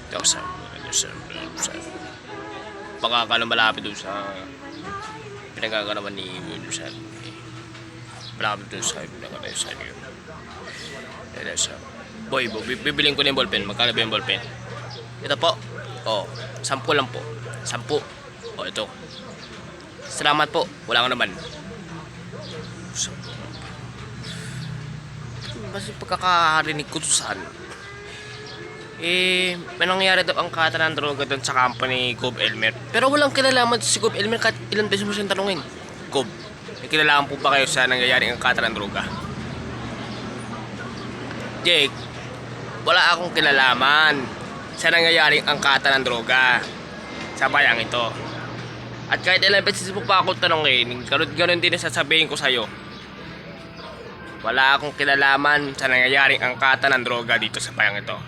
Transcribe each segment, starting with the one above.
Sa baka ka malapit doon sa pinagkakanaman ni Wilson. Malapit doon sa pinagkakanaman sa iyo. Boy, bibiling ko na yung ballpen. Magkano ba yung ballpen? Ito po. Oh, 10 lang po. 10. Oh, ito. Salamat po. Wala ka naman. Kasi pagkakarinig ko to saan? May nangyari daw ang kata ng droga doon sa company Gob Elmer. Pero walang kinalaman si Gob Elmer kahit ilang beses mo siyang tanungin. Gob, may kinalaman po ba kayo sa nangyayari ang kata ng droga? Jake, wala akong kinalaman sa nangyayari ang kata ng droga sa bayang ito. At kahit ilang beses mo pa ako tanungin, ganun din ang sasabihin ko sa'yo. Wala akong kinalaman sa nangyayari ang kata ng droga dito sa bayang ito.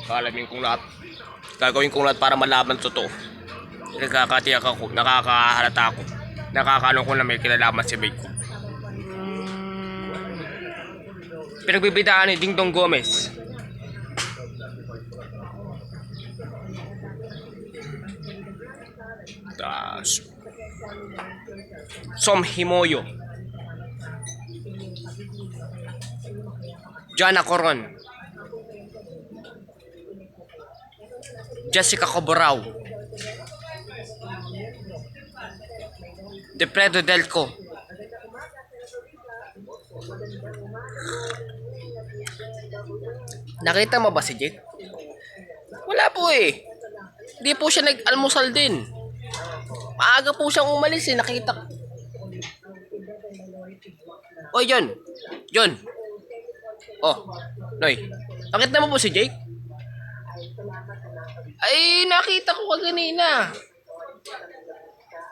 Gagawin kong lahat para malaman totoo. Nakakatiyak ako, nakakahalata ako. Nakakalong ko na may kinalaman si Bake. Pinagbibidaan ni Ding Dong Gomez. Som Himoyo. Jana Coron. Jessica Coborao. Depredo Delco. Nakita mo ba si Jake? Wala po eh. Hindi po siya nag-almusal din. Maaga po siyang umalis eh. Nakita. Oy, John. Oh, Noy. Nakita mo po si Jake? Ay, nakita ko kanina.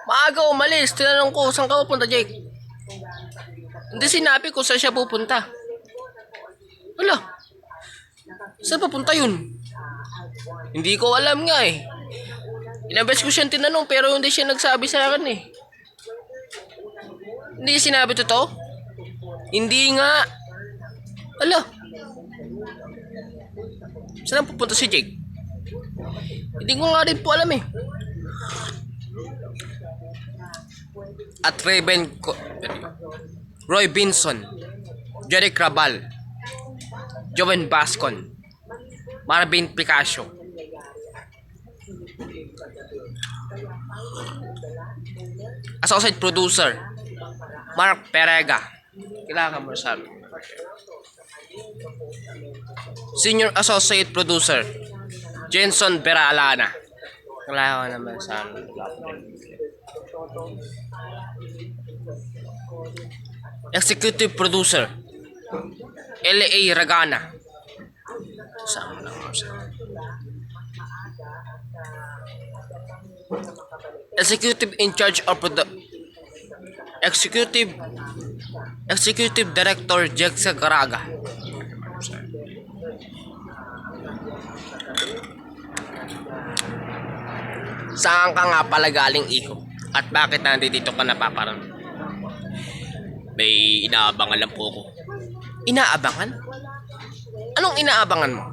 Maaga umalis. Tinanong ko, saan ka pupunta, Jake? Hindi sinabi ko saan siya pupunta. Wala. Saan pupunta yun? Hindi ko alam nga eh. Ilang beses ko siyang tinanong pero hindi siya nagsabi sa akin eh. Hindi sinabi totoo? Hindi nga. Wala. Saan pupunta si Jake? Hindi ko nga rin po alam eh. At Roy Binson, Jerry Crabal, Joven Bascon, Marvin Picasso, Associate Producer, Mark Perega. Kailangan mo sa Senior Associate Producer, Jenson Beralana. Kailangan naman sa Executive Producer, L.A. Ragana. Executive in charge of Executive Director Jexa Garaga. Saan ka nga pala galing, iho? At bakit nandito ka napaparang? May inaabangan lang po ko. Inaabangan? Anong inaabangan mo?